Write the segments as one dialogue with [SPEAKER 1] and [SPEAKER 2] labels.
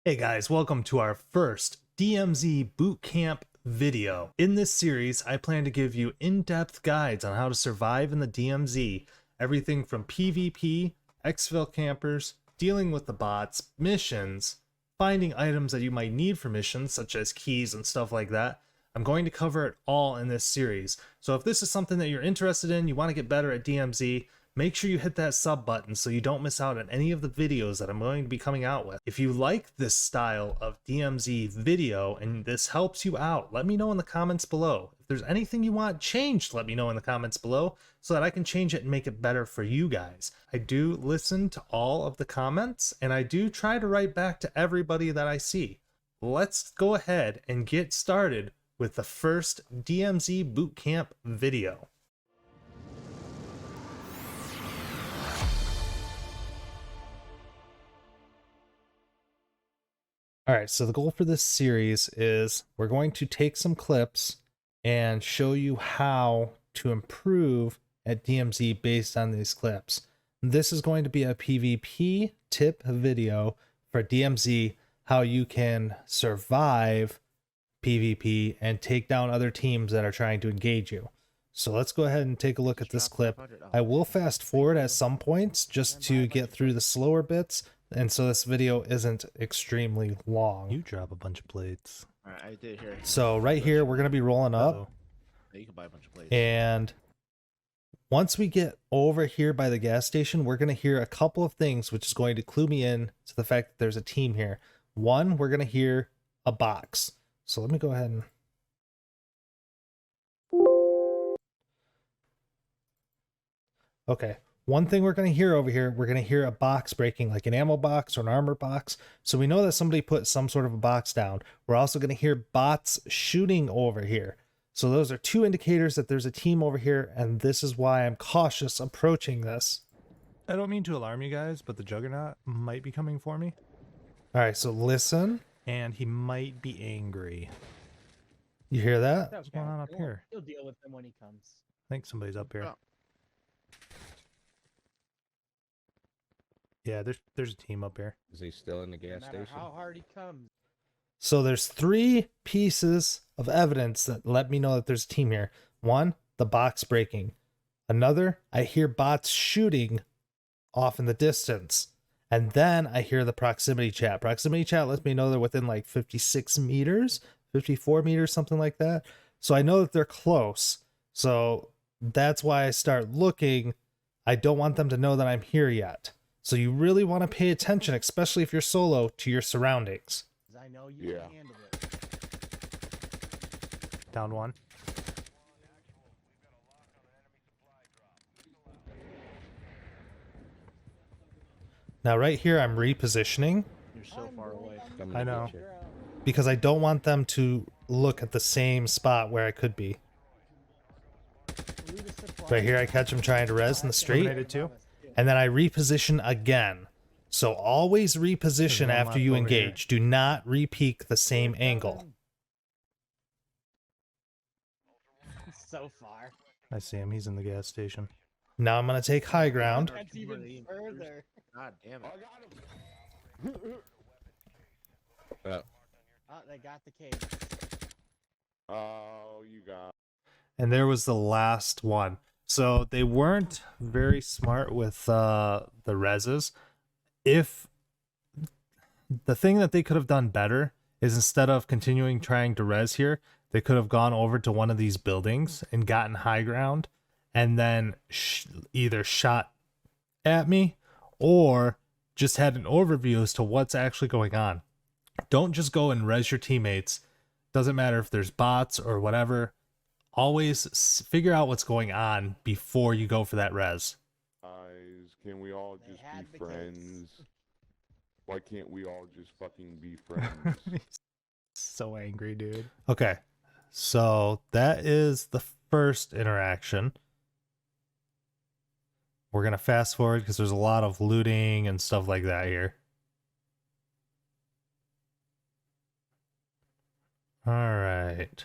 [SPEAKER 1] Hey guys, welcome to our first DMZ bootcamp video. In this series, I plan to give you in-depth guides on how to survive in the DMZ, everything from PvP, exfil campers, dealing with the bots, missions, finding items that you might need for missions, such as keys and stuff like that. I'm going to cover it all in this series. So if this is something that you're interested in, you want to get better at DMZ, make sure you hit that sub button so you don't miss out on any of the videos that I'm going to be coming out with. If you like this style of DMZ video and this helps you out, let me know in the comments below. If there's anything you want changed, let me know in the comments below so that I can change it and make it better for you guys. I do listen to all of the comments and I do try to write back to everybody that I see. Let's go ahead and get started with the first DMZ bootcamp video. All right, so the goal for this series is we're going to take some clips and show you how to improve at DMZ based on these clips. This is going to be a PvP tip video for DMZ, how you can survive PvP and take down other teams that are trying to engage you. So let's go ahead and take a look at this clip. I will fast forward at some points just to get through the slower bits, and so this video isn't extremely long. You drop a bunch of plates.
[SPEAKER 2] All right, I did hear.
[SPEAKER 1] So right here, we're going to be rolling up.
[SPEAKER 2] You can buy a bunch of plates.
[SPEAKER 1] And once we get over here by the gas station, we're going to hear a couple of things, which is going to clue me in to the fact that there's a team here. One, we're going to hear a box. So let me go ahead and... Okay. One thing we're going to hear over here, we're going to hear a box breaking, like an ammo box or an armor box. So we know that somebody put some sort of a box down. We're also going to hear bots shooting over here. So those are two indicators that there's a team over here, and this is why I'm cautious approaching this. I don't mean to alarm you guys, but the Juggernaut might be coming for me. All right, so listen. And he might be angry. You hear that? What's going on up here?
[SPEAKER 3] He'll deal with him when he comes.
[SPEAKER 1] I think somebody's up here.
[SPEAKER 2] Oh.
[SPEAKER 1] Yeah, there's a team up here.
[SPEAKER 4] Is he still in the gas
[SPEAKER 3] No matter
[SPEAKER 4] station?
[SPEAKER 3] how hard he comes.
[SPEAKER 1] So there's three pieces of evidence that let me know that there's a team here. One, the box breaking. Another, I hear bots shooting off in the distance. And then I hear the proximity chat. Proximity chat lets me know they're within like 56 meters, 54 meters, something like that. So I know that they're close. So that's why I start looking. I don't want them to know that I'm here yet. So you really want to pay attention, especially if you're solo, to your surroundings.
[SPEAKER 3] I know you can handle it.
[SPEAKER 1] Down one. Now right here, I'm repositioning
[SPEAKER 2] You're so far away.
[SPEAKER 4] Coming
[SPEAKER 1] I
[SPEAKER 4] to
[SPEAKER 1] know.
[SPEAKER 4] get you.
[SPEAKER 1] because I don't want them to look at the same spot where I could be. Right here, I catch them trying to res in the street, and then I reposition again. So always reposition after you engage. Do not re-peek the same angle.
[SPEAKER 3] So far.
[SPEAKER 1] I see him. He's in the gas station. Now I'm going to take high ground.
[SPEAKER 3] That's even further.
[SPEAKER 2] God damn it.
[SPEAKER 4] Oh,
[SPEAKER 3] Oh, they got the case.
[SPEAKER 4] oh, you got.
[SPEAKER 1] And there was the last one. So they weren't very smart with the reses. If the thing that they could have done better is instead of continuing trying to res here, they could have gone over to one of these buildings and gotten high ground and then either shot at me or just had an overview as to what's actually going on. Don't just go and res your teammates. Doesn't matter if there's bots or whatever. Always figure out what's going on before you go for that res.
[SPEAKER 5] Guys, can we all
[SPEAKER 3] They
[SPEAKER 5] just
[SPEAKER 3] had
[SPEAKER 5] be
[SPEAKER 3] the case.
[SPEAKER 5] friends? Why can't we all just fucking be friends?
[SPEAKER 1] So angry, dude. Okay, so that is the first interaction. We're gonna fast forward because there's a lot of looting and stuff like that here. All right.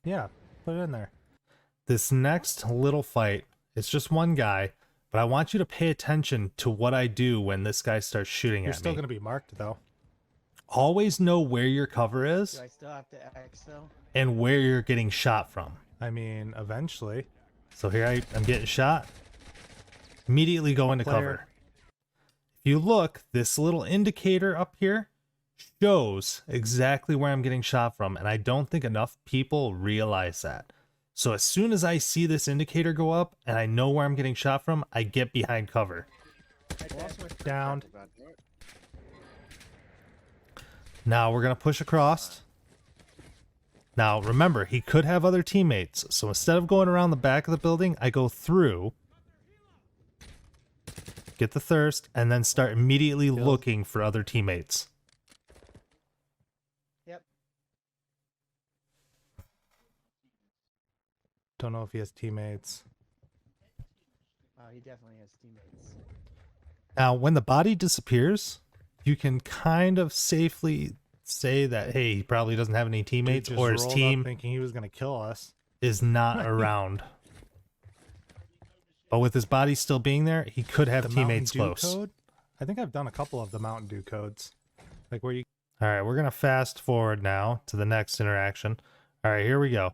[SPEAKER 1] Yeah, put it in there. This next little fight, it's just one guy, but I want you to pay attention to what I do when this guy starts shooting at me. You're still going to be marked, though. always know where your cover
[SPEAKER 3] Do
[SPEAKER 1] is
[SPEAKER 3] I still have to X though?
[SPEAKER 1] and where you're getting shot from.
[SPEAKER 6] I mean, eventually.
[SPEAKER 1] So here I'm getting shot. Immediately go into cover. If you look, this little indicator up here shows exactly where I'm getting shot from, and I don't think enough people realize that. So as soon as I see this indicator go up and I know where I'm getting shot from, I get behind cover.
[SPEAKER 6] Downed.
[SPEAKER 1] Now we're going to push across. Now remember, he could have other teammates, so instead of going around the back of the building, I go through, get the thirst, and then start immediately looking for other teammates.
[SPEAKER 3] Yep.
[SPEAKER 6] Don't know if he has teammates.
[SPEAKER 3] Oh, he definitely has teammates.
[SPEAKER 1] Now, when the body disappears, you can kind of safely say that, hey, he probably doesn't have any teammates,
[SPEAKER 6] Dude
[SPEAKER 1] or
[SPEAKER 6] just
[SPEAKER 1] his
[SPEAKER 6] rolled up
[SPEAKER 1] team
[SPEAKER 6] thinking he was gonna kill us.
[SPEAKER 1] is not around. But with his body still being there, he could have
[SPEAKER 6] The
[SPEAKER 1] teammates
[SPEAKER 6] Mountain Dew
[SPEAKER 1] close.
[SPEAKER 6] code? I think I've done a couple of the Mountain Dew codes. Like where you
[SPEAKER 1] All right, we're going to fast forward now to the next interaction. All right, here we go.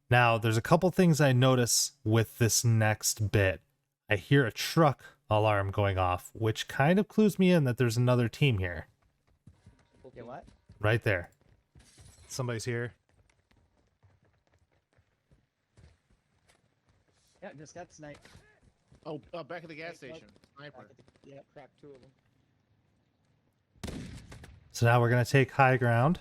[SPEAKER 1] Now, there's a couple things I notice with this next bit. I hear a truck alarm going off, which kind of clues me in that there's another team here.
[SPEAKER 3] Yeah, what?
[SPEAKER 1] Right there.
[SPEAKER 6] somebody's here.
[SPEAKER 3] Yeah, just got sniped.
[SPEAKER 2] Oh, back at the gas
[SPEAKER 3] Hey, look.
[SPEAKER 2] station. Sniper.
[SPEAKER 3] Yeah, cracked 2 of them.
[SPEAKER 1] So now we're going to take high ground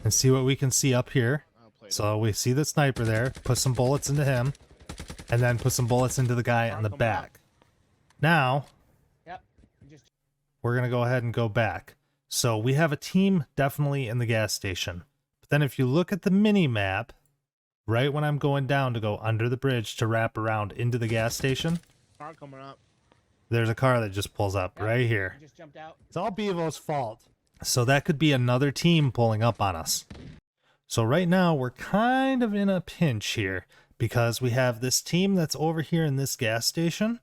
[SPEAKER 1] and see what we can see up here.
[SPEAKER 2] I'll play
[SPEAKER 1] So we see the sniper there, put some bullets into him, and then put some bullets into the guy on the back. Now,
[SPEAKER 3] Yep. Just
[SPEAKER 1] we're going to go ahead and go back. So we have a team definitely in the gas station. But then if you look at the mini map, right when I'm going down to go under the bridge to wrap around into the gas station,
[SPEAKER 2] car coming up.
[SPEAKER 1] there's a car that just pulls up right here.
[SPEAKER 3] just jumped out.
[SPEAKER 6] It's all Bevo's fault.
[SPEAKER 1] So that could be another team pulling up on us. So right now we're kind of in a pinch here because we have this team that's over here in this gas station,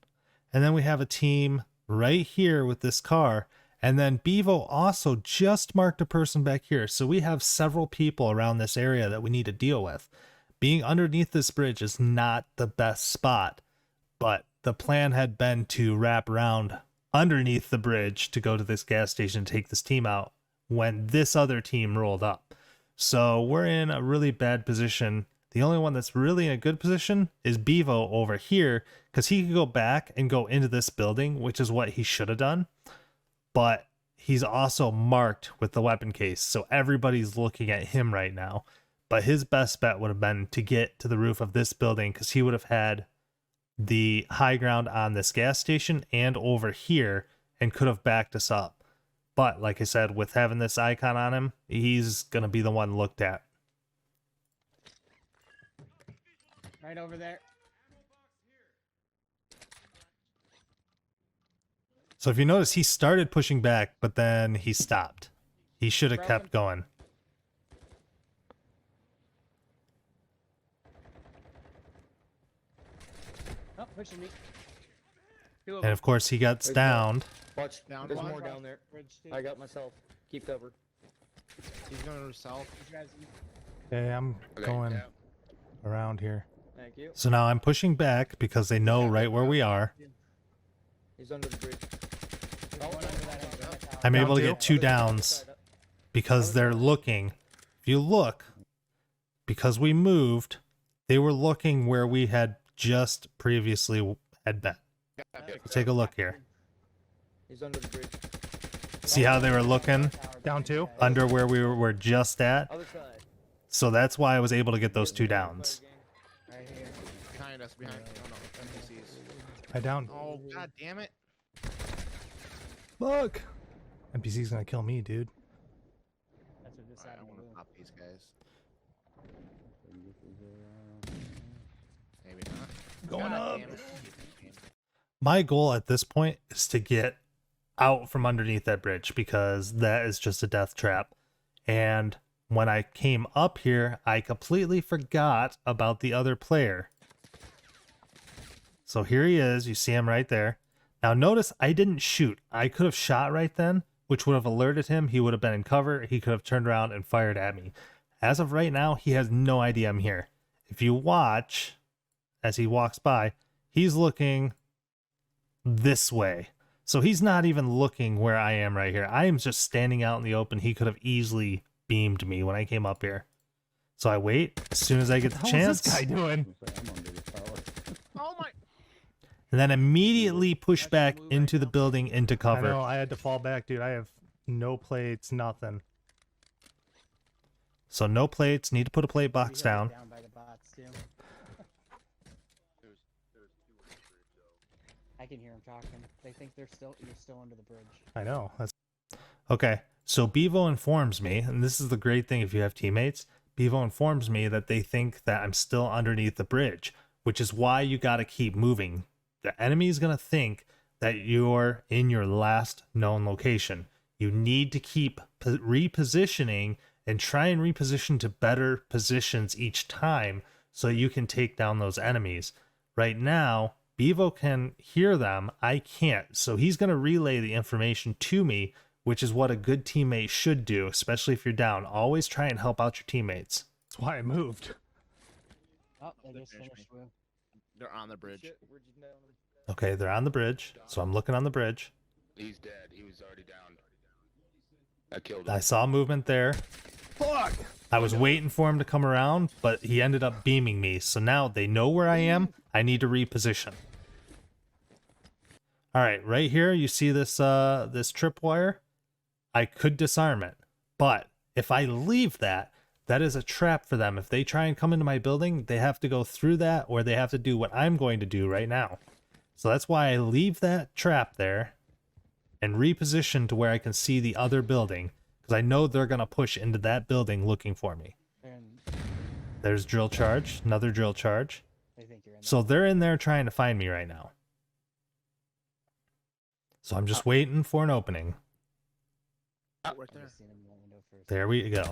[SPEAKER 1] and then we have a team right here with this car, and then Bevo also just marked a person back here. So we have several people around this area that we need to deal with. Being underneath this bridge is not the best spot, but the plan had been to wrap around underneath the bridge to go to this gas station and take this team out when this other team rolled up. So we're in a really bad position. The only one that's really in a good position is Bevo over here, because he could go back and go into this building, which is what he should have done. But he's also marked with the weapon case, so everybody's looking at him right now. But his best bet would have been to get to the roof of this building, because he would have had the high ground on this gas station and over here and could have backed us up. But like I said, with having this icon on him, he's going to be the one looked at.
[SPEAKER 3] Right over there.
[SPEAKER 1] So if you notice, he started pushing back, but then he stopped. He should have kept going.
[SPEAKER 3] Oh, pushing me. 2 of
[SPEAKER 1] And
[SPEAKER 3] them.
[SPEAKER 1] of course, he got
[SPEAKER 7] There's
[SPEAKER 1] downed.
[SPEAKER 7] Watch,
[SPEAKER 2] Down
[SPEAKER 7] there's
[SPEAKER 2] one.
[SPEAKER 7] more down there.
[SPEAKER 3] Bridge 2.
[SPEAKER 7] I got myself. Keep cover.
[SPEAKER 2] He's going to south.
[SPEAKER 3] He's resing.
[SPEAKER 6] Okay, I'm going
[SPEAKER 4] yeah.
[SPEAKER 6] around here.
[SPEAKER 7] Thank you.
[SPEAKER 1] So now I'm pushing back because they know right where we are.
[SPEAKER 7] He's under the bridge.
[SPEAKER 3] There's one under that umbrella tower.
[SPEAKER 1] I'm
[SPEAKER 6] Down
[SPEAKER 1] able to
[SPEAKER 6] two.
[SPEAKER 1] get 2 downs because they're looking. If you look, because we moved, they were looking where we had just previously had been. Take a look here.
[SPEAKER 7] He's under the bridge.
[SPEAKER 1] See how they were looking
[SPEAKER 6] Down 2.
[SPEAKER 1] under where we were just at?
[SPEAKER 7] Other side.
[SPEAKER 1] So that's why I was able to get those 2 downs.
[SPEAKER 3] Right here.
[SPEAKER 2] Behind us, behind. Oh no, NPCs.
[SPEAKER 6] I down.
[SPEAKER 2] Oh, god damn it.
[SPEAKER 6] Look. NPC's gonna kill me, dude.
[SPEAKER 3] That's what this
[SPEAKER 2] Alright,
[SPEAKER 3] side
[SPEAKER 2] I
[SPEAKER 3] will
[SPEAKER 2] want to
[SPEAKER 3] do.
[SPEAKER 2] pop these guys. Maybe not.
[SPEAKER 1] Going
[SPEAKER 2] God
[SPEAKER 1] up.
[SPEAKER 2] damn it.
[SPEAKER 1] My goal at this point is to get out from underneath that bridge because that is just a death trap. And when I came up here, I completely forgot about the other player. So here he is. You see him right there. Now notice I didn't shoot. I could have shot right then, which would have alerted him. He would have been in cover. He could have turned around and fired at me. As of right now, he has no idea I'm here. If you watch, as he walks by, he's looking this way. So he's not even looking where I am right here. I am just standing out in the open. He could have easily beamed me when I came up here. So I wait. As soon as I get the chance,
[SPEAKER 6] What's this guy doing?
[SPEAKER 5] I'm under the tower.
[SPEAKER 2] Oh my!
[SPEAKER 1] and then immediately push
[SPEAKER 2] That's
[SPEAKER 1] back
[SPEAKER 2] blue right
[SPEAKER 1] into the
[SPEAKER 2] now.
[SPEAKER 1] building into
[SPEAKER 6] I
[SPEAKER 1] cover.
[SPEAKER 6] know, I had to fall back, dude. I have no plates, nothing.
[SPEAKER 1] So no plates. Need to put a plate box
[SPEAKER 3] You got
[SPEAKER 1] down.
[SPEAKER 3] Down by the bots too. I can hear them talking. They think you're still under the bridge.
[SPEAKER 6] I know. That's
[SPEAKER 1] Okay, so Bevo informs me, and this is the great thing if you have teammates, Bevo informs me that they think that I'm still underneath the bridge, which is why you got to keep moving. The enemy is going to think that you're in your last known location. You need to keep repositioning and try and reposition to better positions each time so you can take down those enemies. Right now, Bevo can hear them. I can't. So he's going to relay the information to me, which is what a good teammate should do, especially if you're down. Always try and help out your teammates.
[SPEAKER 6] why I moved.
[SPEAKER 3] Oh, they
[SPEAKER 2] They
[SPEAKER 3] just
[SPEAKER 2] finished
[SPEAKER 3] finished
[SPEAKER 2] me.
[SPEAKER 3] Wu.
[SPEAKER 2] They're on the bridge.
[SPEAKER 7] Shit, where'd you down?
[SPEAKER 1] Okay, they're on the bridge. So I'm looking on the bridge.
[SPEAKER 4] He's dead. He was already down. I killed him.
[SPEAKER 1] I saw movement there. Fuck! I was waiting for him to come around, but he ended up beaming me. So now they know where I am. I need to reposition. All right, right here, you see this this tripwire? I could disarm it, but if I leave that, that is a trap for them. If they try and come into my building, they have to go through that, or they have to do what I'm going to do right now. So that's why I leave that trap there and reposition to where I can see the other building, because I know they're going to push into that building looking for me.
[SPEAKER 3] And
[SPEAKER 1] There's drill charge, another drill charge.
[SPEAKER 3] they think you're in.
[SPEAKER 1] So they're in there trying to find me right now. So I'm just waiting for an opening.
[SPEAKER 2] Right
[SPEAKER 3] I've
[SPEAKER 2] there.
[SPEAKER 3] just seen him in the window first.
[SPEAKER 1] There we go.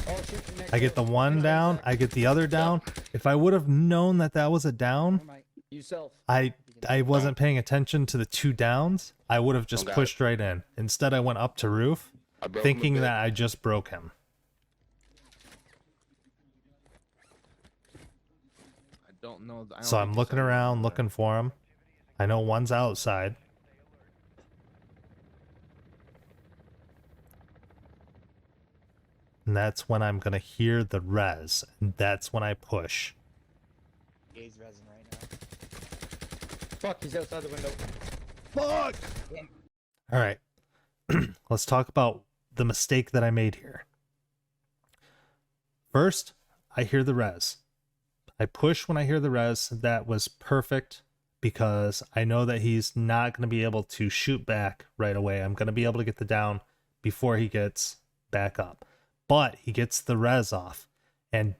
[SPEAKER 7] Oh, shoot, next
[SPEAKER 1] I get the
[SPEAKER 7] door.
[SPEAKER 1] one down, I get the other down. If I would have known that that was a down,
[SPEAKER 3] Never mind.
[SPEAKER 7] You self.
[SPEAKER 1] I wasn't paying attention to the two downs, I would have just
[SPEAKER 4] Okay.
[SPEAKER 1] pushed right in. Instead, I went up to roof,
[SPEAKER 4] I broke him a
[SPEAKER 1] thinking
[SPEAKER 4] bit.
[SPEAKER 1] that I just broke him.
[SPEAKER 2] I don't know. I don't
[SPEAKER 1] So I'm
[SPEAKER 2] think
[SPEAKER 1] looking
[SPEAKER 2] there's anyone
[SPEAKER 1] around,
[SPEAKER 2] there.
[SPEAKER 1] looking for him. I know one's outside. And that's when I'm gonna hear the res, and that's when I push.
[SPEAKER 3] Gaze resin right now.
[SPEAKER 7] Fuck, he's outside the window.
[SPEAKER 1] Fuck! All right. Let's talk about the mistake that I made here. First, I hear the res. I push when I hear the res. That was perfect because I know that he's not going to be able to shoot back right away. I'm going to be able to get the down before he gets back up. But he gets the res off. And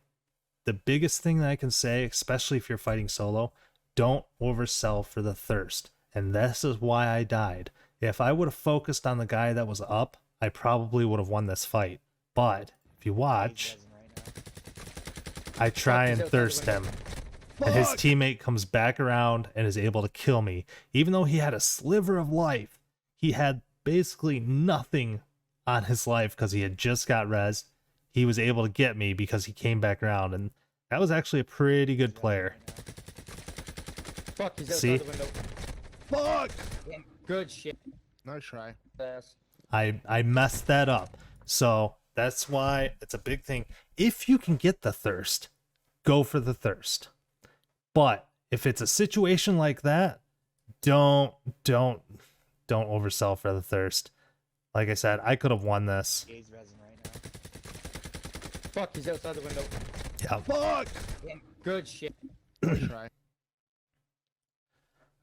[SPEAKER 1] the biggest thing that I can say, especially if you're fighting solo, don't oversell for the thirst. And this is why I died. If I would have focused on the guy that was up, I probably would have won this fight. But if you watch,
[SPEAKER 3] Gaze resin right now.
[SPEAKER 1] I try
[SPEAKER 7] Fuck, he's
[SPEAKER 1] and
[SPEAKER 7] outside the
[SPEAKER 1] thirst
[SPEAKER 7] window.
[SPEAKER 1] him. And his teammate comes back around and is able to kill me. Even though he had a sliver of life, he had basically nothing on his life because he had just got rezzed. He was able to get me because he came back around. And that was actually a pretty good player.
[SPEAKER 7] Fuck, he's outside
[SPEAKER 1] See?
[SPEAKER 7] the window.
[SPEAKER 1] Fuck!
[SPEAKER 7] Good shit.
[SPEAKER 2] Nice try.
[SPEAKER 7] Ass.
[SPEAKER 1] I messed that up. So that's why it's a big thing. If you can get the thirst, go for the thirst. But if it's a situation like that, don't oversell for the thirst. Like I said, I could have won this.
[SPEAKER 3] Gaze resin right now.
[SPEAKER 7] Fuck, he's outside the window.
[SPEAKER 1] Yeah. Fuck!
[SPEAKER 7] Good shit.
[SPEAKER 2] Nice try.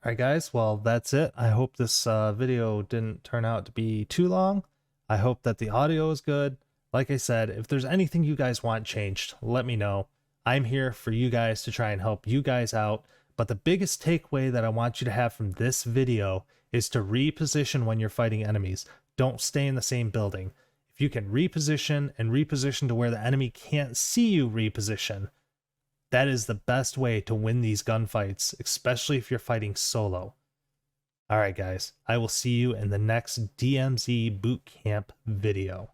[SPEAKER 1] Alright guys, well that's it. I hope this video didn't turn out to be too long. I hope that the audio is good. Like I said, if there's anything you guys want changed, let me know. I'm here for you guys to try and help you guys out. But the biggest takeaway that I want you to have from this video is to reposition when you're fighting enemies. Don't stay in the same building. If you can reposition and reposition to where the enemy can't see you reposition, that is the best way to win these gunfights, especially if you're fighting solo. All right, guys, I will see you in the next DMZ boot camp video.